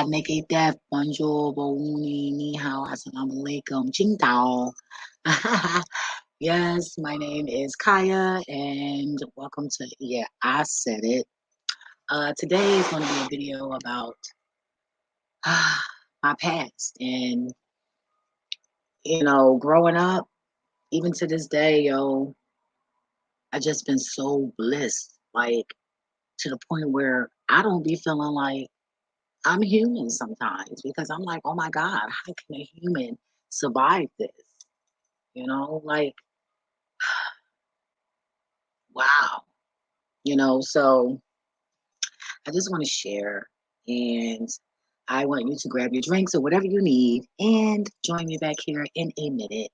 Neke Def, Bonjour, Bouni, Ni Hao, Assalamu Alaikum, Jing Dao. Yes, my name is Kaya, and welcome to, yeah, I said it. Today is going to be a video about my past. And, growing up, even to this day, I just been so blessed, like, to the point where I don't be feeling like I'm human sometimes because I'm like, oh my God, how can a human survive this? Like, wow. So I just want to share, and I want you to grab your drinks or whatever you need and join me back here in a minute.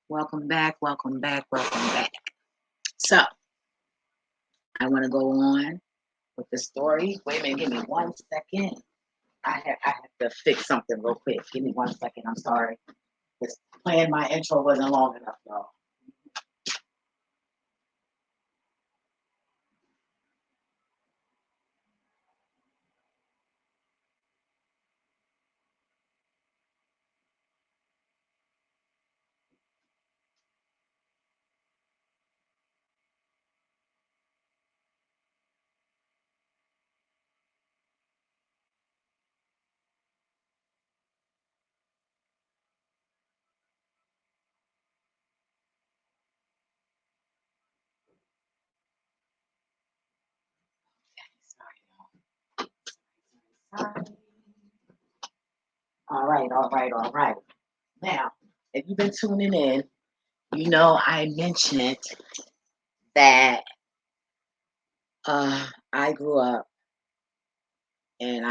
Welcome back, welcome back, welcome back. So, I want to go on with the story. Wait a minute, give me 1 second. I have to fix something real quick. Give me 1 second. I'm sorry. This playing my intro wasn't long enough, y'all. Sorry. All right, all right, all right. Now, if you've been tuning in, I mentioned that I grew up and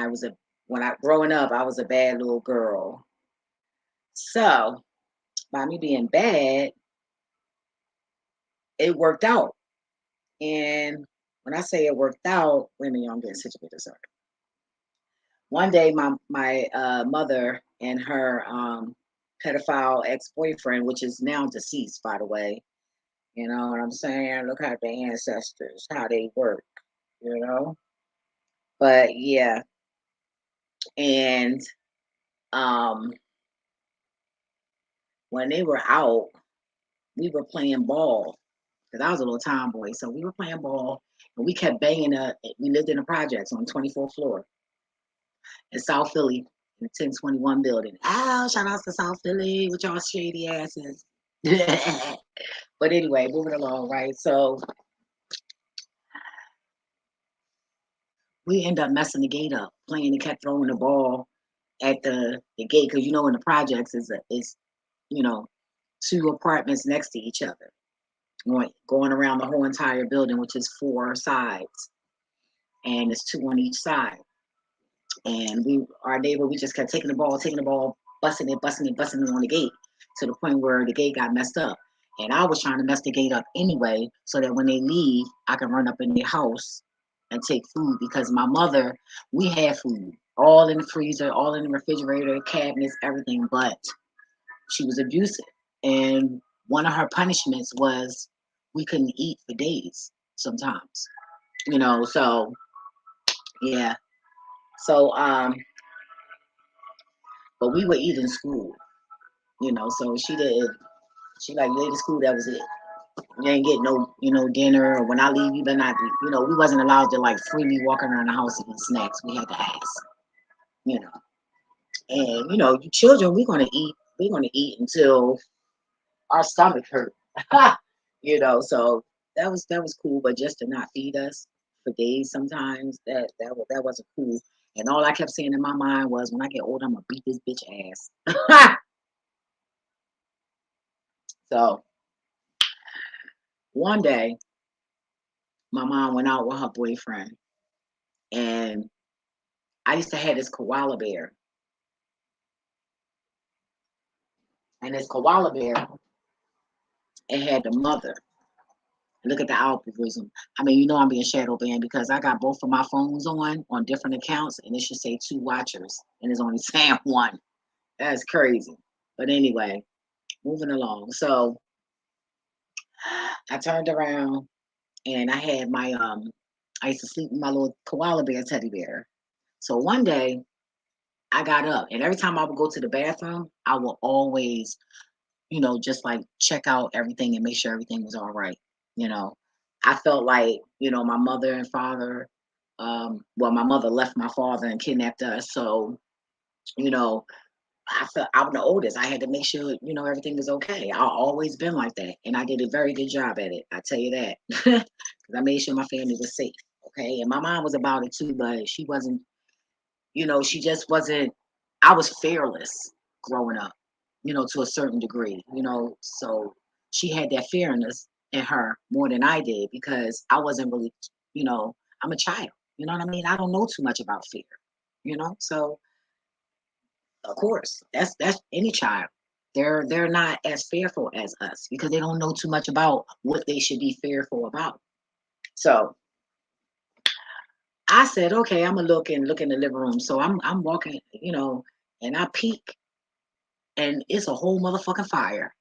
growing up, I was a bad little girl. So, by me being bad, it worked out. And when I say it worked out, wait a minute, I'm getting situated. Sorry. One day, my mother and her pedophile ex boyfriend, which is now deceased, by the way. You know what I'm saying? Look at the ancestors, how they work. You know. But yeah, and um, when they were out, we were playing ball because I was a little tomboy, so we were playing ball and we kept banging. We lived in the projects on the 24th floor in South Philly in the 1021 building. Ow, shout out to South Philly with y'all shady asses. But anyway, moving along, right? So we end up messing the gate up, playing and kept throwing the ball at the gate because in the projects is you know 2 apartments next to each other, going around the whole entire building, which is 4 sides, and it's 2 on each side. And our neighbor, we just kept taking the ball, busting it on the gate to the point where the gate got messed up. And I was trying to mess the gate up anyway, so that when they leave, I can run up in their house and take food because my mother, we had food all in the freezer, all in the refrigerator, cabinets, everything, but she was abusive. And one of her punishments was we couldn't eat for days sometimes, so yeah. So, but we would eat in school, so she like later school, that was it. You ain't get no, dinner, or when I leave, you better not, we wasn't allowed to like freely walk around the house and eat snacks. We had to ask, you know. And, you children, we're gonna eat until our stomach hurt. So that was cool, but just to not feed us for days sometimes, that wasn't cool. And all I kept saying in my mind was, when I get older, I'm gonna beat this bitch ass. So one day, my mom went out with her boyfriend, and I used to have this koala bear, and this koala bear, it had the mother. Look at the algorithm. I mean, I'm being shadow banned because I got both of my phones on different accounts, and it should say two watchers, and it's only saying one. That's crazy. But anyway, moving along. So I turned around and I had I used to sleep with my little koala bear teddy bear. So one day I got up, and every time I would go to the bathroom, I would always, just like check out everything and make sure everything was all right. You know, I felt like, my mother and father, well, my mother left my father and kidnapped us. So, you know, I felt I'm the oldest. I had to make sure, everything was okay. I've always been like that. And I did a very good job at it. I tell you that. Because I made sure my family was safe. Okay. And my mom was about it too, but she wasn't, she just wasn't, I was fearless growing up, to a certain degree, so she had that fearlessness in her more than I did because I wasn't really, I'm a child, you know what I mean? I don't know too much about fear, so of course that's any child. They're not as fearful as us because they don't know too much about what they should be fearful about. So I said, okay, I'm gonna look in the living room. So I'm walking, and I peek and it's a whole motherfucking fire.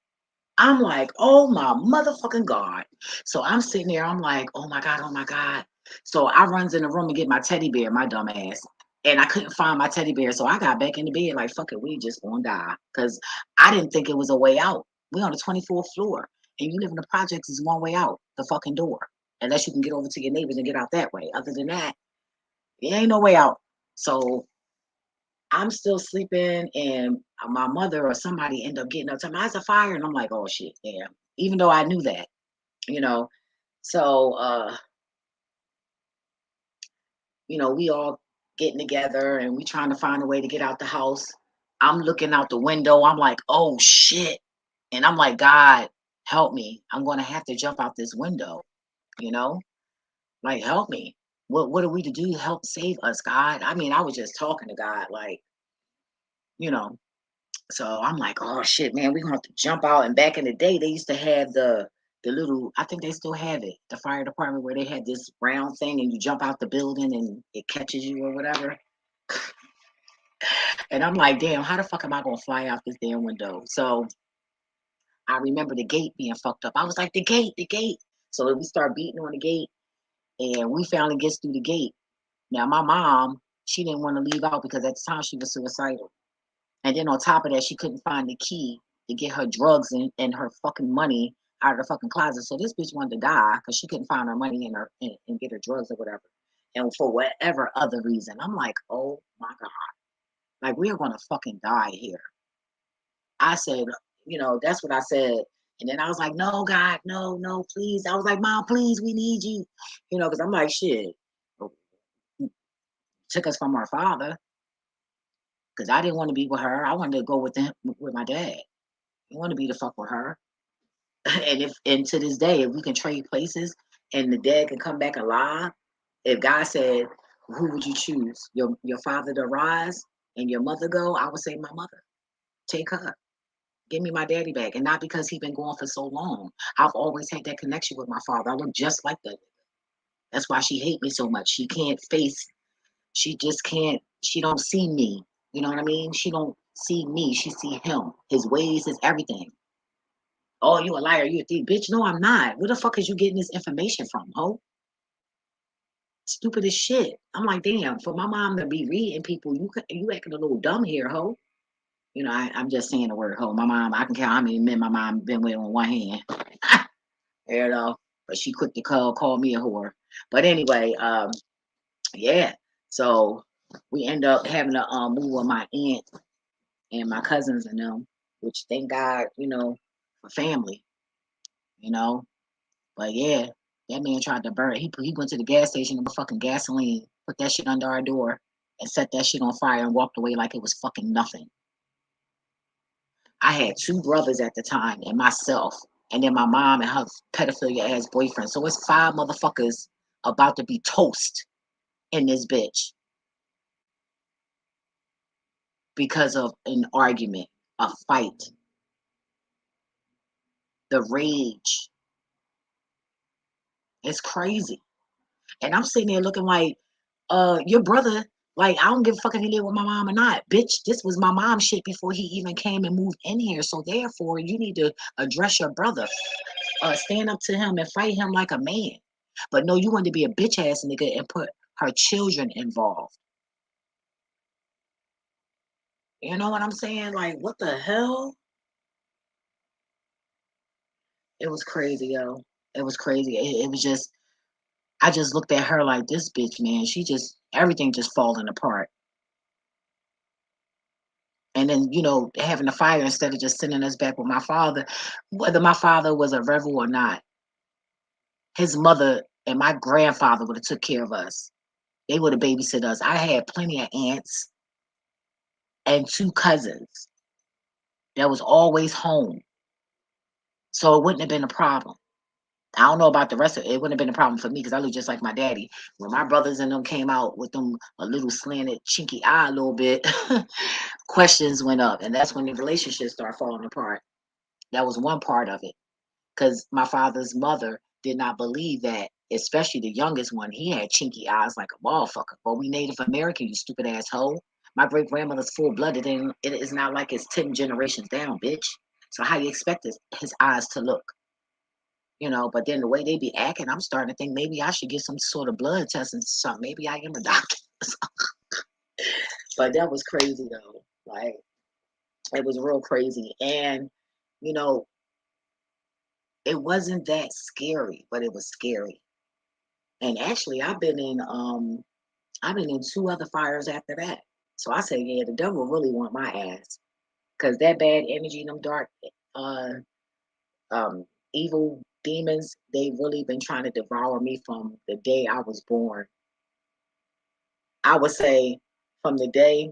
I'm like, oh my motherfucking God. So I'm sitting there, I'm like, oh my God, oh my God. So I runs in the room and get my teddy bear, my dumb ass. And I couldn't find my teddy bear. So I got back in the bed like, fuck it, we just gonna die. Because I didn't think it was a way out. We on the 24th floor. And you live in the projects is one way out, the fucking door. Unless you can get over to your neighbors and get out that way. Other than that, it ain't no way out. So I'm still sleeping, and my mother or somebody end up getting up, telling me, "It's a fire," and I'm like, "Oh shit, yeah." Even though I knew that, you know. So, we all getting together and we trying to find a way to get out the house. I'm looking out the window. I'm like, "Oh shit," and I'm like, "God, help me! I'm going to have to jump out this window." You know, like, help me. What are we to do to help save us, God? I mean, I was just talking to God, like, you know. So I'm like, oh shit, man, we're gonna have to jump out. And back in the day, they used to have the little, I think they still have it, the fire department where they had this round thing and you jump out the building and it catches you or whatever. And I'm like, damn, how the fuck am I gonna fly out this damn window? So I remember the gate being fucked up. I was like, the gate, the gate. So we start beating on the gate and we finally gets through the gate. Now my mom, she didn't want to leave out because at the time she was suicidal. And then on top of that, she couldn't find the key to get her drugs and her fucking money out of the fucking closet. So this bitch wanted to die because she couldn't find her money and get her drugs or whatever. And for whatever other reason, I'm like, oh my God, like we are gonna fucking die here. I said, that's what I said. And then I was like, no, God, no, no, please. I was like, Mom, please, we need you. Because I'm like, shit, took us from our father because I didn't want to be with her. I wanted to go with them with my dad. I want to be the fuck with her. And to this day, if we can trade places and the dad can come back alive, if God said, who would you choose? Your father to rise and your mother go, I would say my mother. Take her. Give me my daddy back. And not because he been gone for so long. I've always had that connection with my father. I look just like that. That's why she hate me so much. She can't face, she just can't, she don't see me. You know what I mean? She don't see me. She see him. His ways is everything. Oh, you a liar, you a thief. Bitch, no, I'm not. Where the fuck is you getting this information from, ho? Stupid as shit. I'm like, damn, for my mom to be reading people, you acting a little dumb here, ho. I'm just saying the word ho. My mom, I can count how many men my mom been with on one hand. you know. But she quick to call me a whore. But anyway, yeah. So we end up having to move with my aunt and my cousins and them, which thank God, for family, you know. But yeah, that man tried to burn. He went to the gas station and put fucking gasoline, put that shit under our door, and set that shit on fire and walked away like it was fucking nothing. I had 2 brothers at the time and myself, and then my mom and her pedophilia ass boyfriend. So it's 5 motherfuckers about to be toast in this bitch because of an argument, a fight, the rage. It's crazy. And I'm sitting there looking like, your brother, like, I don't give a fuck if he lived with my mom or not. Bitch, this was my mom's shit before he even came and moved in here. So therefore, you need to address your brother. Stand up to him and fight him like a man. But no, you want to be a bitch ass nigga and put her children involved. You know what I'm saying? Like, what the hell? It was crazy, yo. It was crazy. It was just, I just looked at her like, this bitch, man. She just, everything just falling apart. And then, having the fire instead of just sending us back with my father, whether my father was a rebel or not, his mother and my grandfather would have took care of us. They would have babysit us. I had plenty of aunts and 2 cousins that was always home. So it wouldn't have been a problem. I don't know about the rest of it. It wouldn't have been a problem for me because I look just like my daddy. When my brothers and them came out with them a little slanted, chinky eye a little bit, questions went up. And that's when the relationship started falling apart. That was one part of it. Because my father's mother did not believe that, especially the youngest one. He had chinky eyes like a motherfucker. But we Native American, you stupid asshole. My great grandmother's full blooded, and it is not like it's 10 generations down, bitch. So how you expect his eyes to look? But then the way they be acting, I'm starting to think maybe I should get some sort of blood test and something. Maybe I am a doctor. But that was crazy though. Like, it was real crazy. And, you know, it wasn't that scary, but it was scary. And actually I've been in 2 other fires after that. So I say, yeah, the devil really want my ass. Cause that bad energy, them dark uh um evil demons, they really been trying to devour me from the day I was born. I would say from the day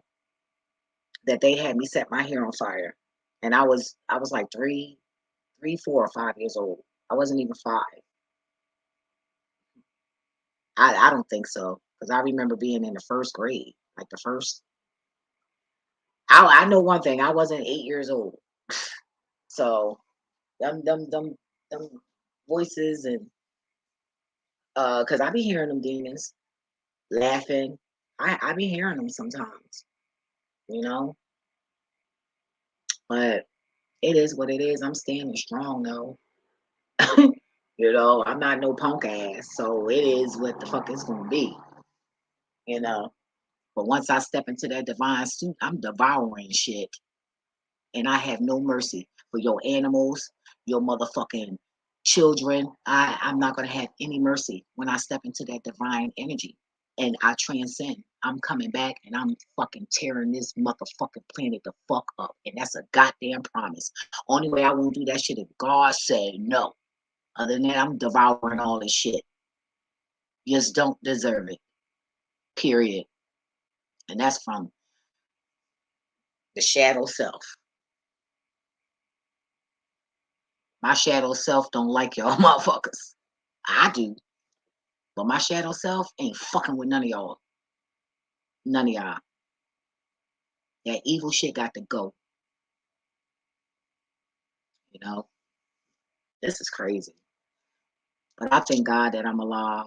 that they had me set my hair on fire. And I was like 4 or 5 years old. I wasn't even 5. I don't think so. Because I remember being in the first grade. Like the first I know one thing, I wasn't 8 years old. So them voices and because I be hearing them demons laughing. I be hearing them sometimes, you know. But it is what it is. I'm standing strong though. I'm not no punk ass. So it is what the fuck it's gonna be, you know. But once I step into that divine suit, I'm devouring shit. And I have no mercy for your animals, your motherfucking children. I'm not gonna have any mercy when I step into that divine energy and I transcend. I'm coming back and I'm fucking tearing this motherfucking planet the fuck up. And that's a goddamn promise. Only way I won't do that shit if God said no. Other than that, I'm devouring all this shit. You just don't deserve it. Period. And that's from the shadow self. My shadow self don't like y'all motherfuckers. I do. But my shadow self ain't fucking with none of y'all. None of y'all. That evil shit got to go. You know? This is crazy. But I thank God that I'm alive.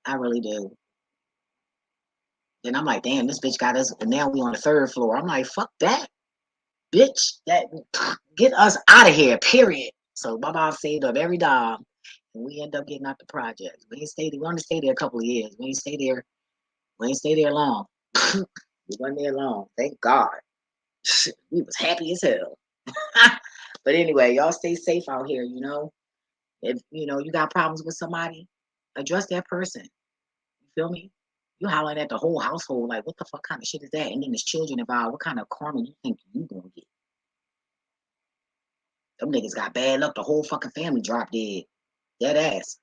I really do. And I'm like, damn, this bitch got us, and now we on the 3rd floor. I'm like, fuck that. Bitch, that get us out of here, period. So my mom saved up every dime. And we end up getting out the project. We only stayed there a couple of years. We ain't stay there long. We wasn't there long. Thank God. We was happy as hell. But anyway, y'all stay safe out here, you know. If you got problems with somebody, address that person. You feel me? You hollering at the whole household, like, what the fuck kind of shit is that? And then there's children involved. What kind of karma you think you gonna get? Them niggas got bad luck. The whole fucking family dropped dead. Dead ass.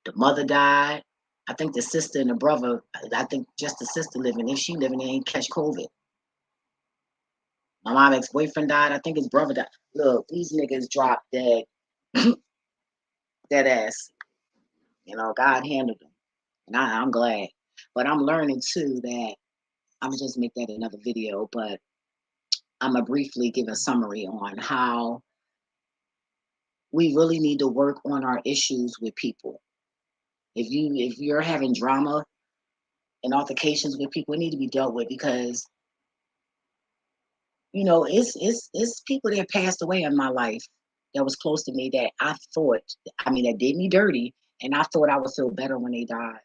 The mother died. I think the sister and the brother, I think just the sister living, if she living, they ain't catch COVID. My mom ex-boyfriend died. I think his brother died. Look, these niggas dropped dead, dead ass. You know, God handled them. And I'm glad. But I'm learning too that I'm gonna just make that another video, but I'm gonna briefly give a summary on how we really need to work on our issues with people. If you're having drama and altercations with people, it need to be dealt with because you know it's people that passed away in my life that was close to me that I thought, I mean, that did me dirty, and I thought I would feel better when they died,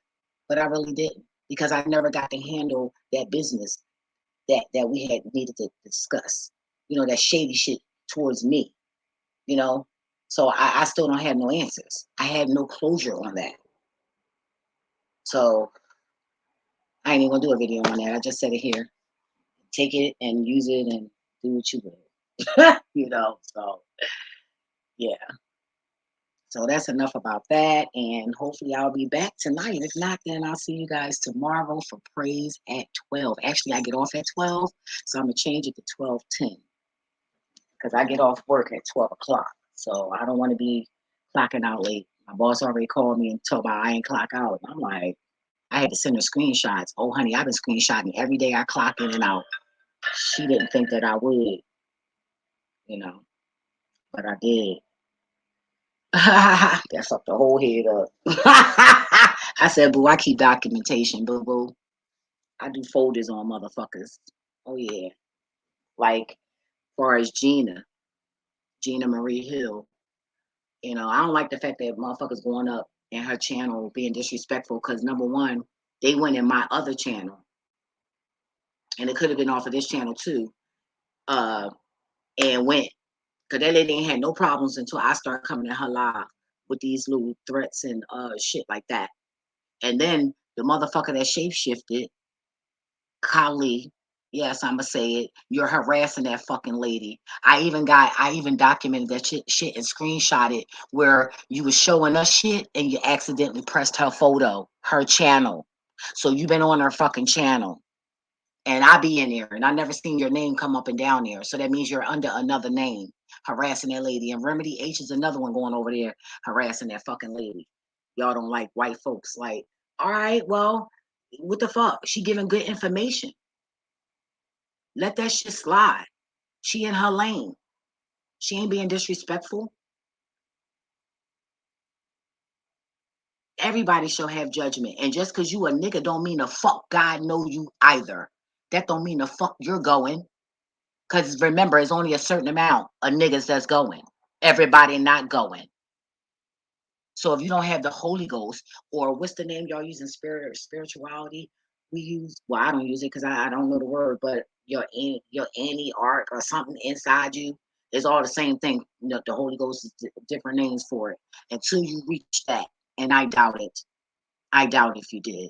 but I really didn't because I never got to handle that business that we had needed to discuss. You know, that shady shit towards me. You know, so I still don't have no answers. I have no closure on that. So I ain't even gonna do a video on that. I just said it here. Take it and use it and do what you will. You know, so yeah. So that's enough about that. And hopefully I'll be back tonight. If not, then I'll see you guys tomorrow for praise at 12. Actually, I get off at 12. So I'm gonna change it to 12:10. Because I get off work at 12 o'clock. So I don't want to be clocking out late. My boss already called me and told me I ain't clock out. And I'm like, I had to send her screenshots. Oh, honey, I've been screenshotting every day I clock in and out. She didn't think that I would, you know, but I did. That fucked the whole head up. I said, boo, I keep documentation, boo boo. I do folders on motherfuckers. Oh yeah. Like far as Gina Marie Hill. You know, I don't like the fact that motherfuckers going up in her channel being disrespectful because number one, they went in my other channel. And it could have been off of this channel too. And went. Because that lady ain't had no problems until I started coming in her live with these little threats and shit like that. And then the motherfucker that shape shifted, Kali, yes, I'ma say it. You're harassing that fucking lady. I even documented that shit and screenshot it where you was showing us shit and you accidentally pressed her photo, her channel. So you've been on her fucking channel. And I be in there and I never seen your name come up and down there. So that means you're under another name harassing that lady. And Remedy H is another one going over there harassing that fucking lady. Y'all don't like white folks. Like, all right, well, what the fuck? She giving good information. Let that shit slide. She in her lane. She ain't being disrespectful. Everybody shall have judgment. And just because you a nigga don't mean the fuck God know you either. That don't mean the fuck you're going. Because remember, it's only a certain amount of niggas that's going. Everybody not going. So if you don't have the Holy Ghost, or what's the name y'all using, spirituality? We use, well, I don't use it because I don't know the word, but your any arc or something inside you is all the same thing. You know, the Holy Ghost is different names for it. Until you reach that, and I doubt it. I doubt if you did.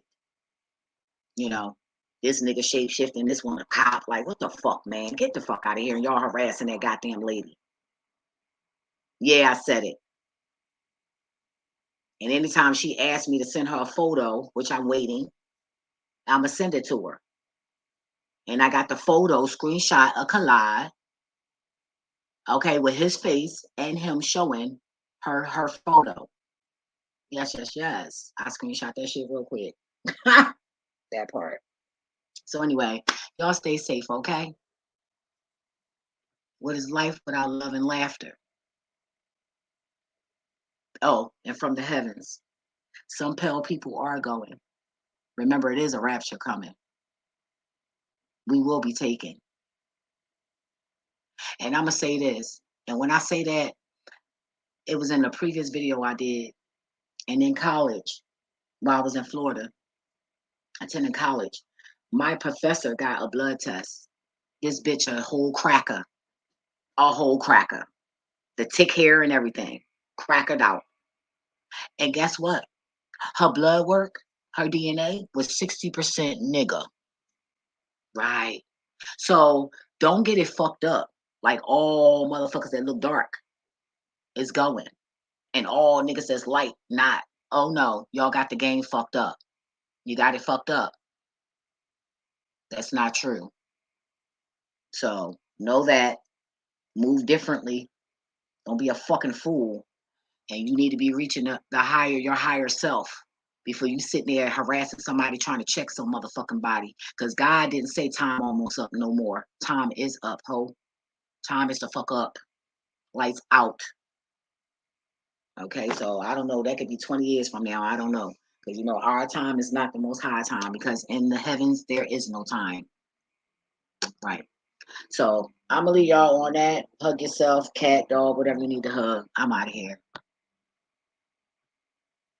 You know, this nigga shape shifting, this one a cop. Like, what the fuck, man? Get the fuck out of here. And y'all harassing that goddamn lady. Yeah, I said it. And anytime she asked me to send her a photo, which I'm waiting, I'm going to send it to her. And I got the photo screenshot, a collage, okay, with his face and him showing her photo. Yes, yes, yes. I screenshot that shit real quick. That part. So anyway, y'all stay safe, okay? What is life without love and laughter? Oh, and from the heavens, some pale people are going. Remember, it is a rapture coming. We will be taken. And I'm going to say this. And when I say that, it was in a previous video I did. And in college, while I was in Florida, attending college, my professor got a blood test. This bitch, a whole cracker. A whole cracker. The tick hair and everything. Crackered out. And guess what? Her blood work, her DNA was 60% nigga. Right. So don't get it fucked up. Like all motherfuckers that look dark is going. And all niggas that's light, not. Oh no, y'all got the game fucked up. You got it fucked up. That's not true. So know that. Move differently. Don't be a fucking fool. And you need to be reaching your higher self before you sit there harassing somebody trying to check some motherfucking body. Because God didn't say time almost up no more. Time is up, ho. Time is the fuck up. Lights out. Okay, so I don't know. That could be 20 years from now. I don't know. Because our time is not the most high time because in the heavens there is no time. Right. So I'm gonna leave y'all on that. Hug yourself, cat, dog, whatever you need to hug. I'm out of here.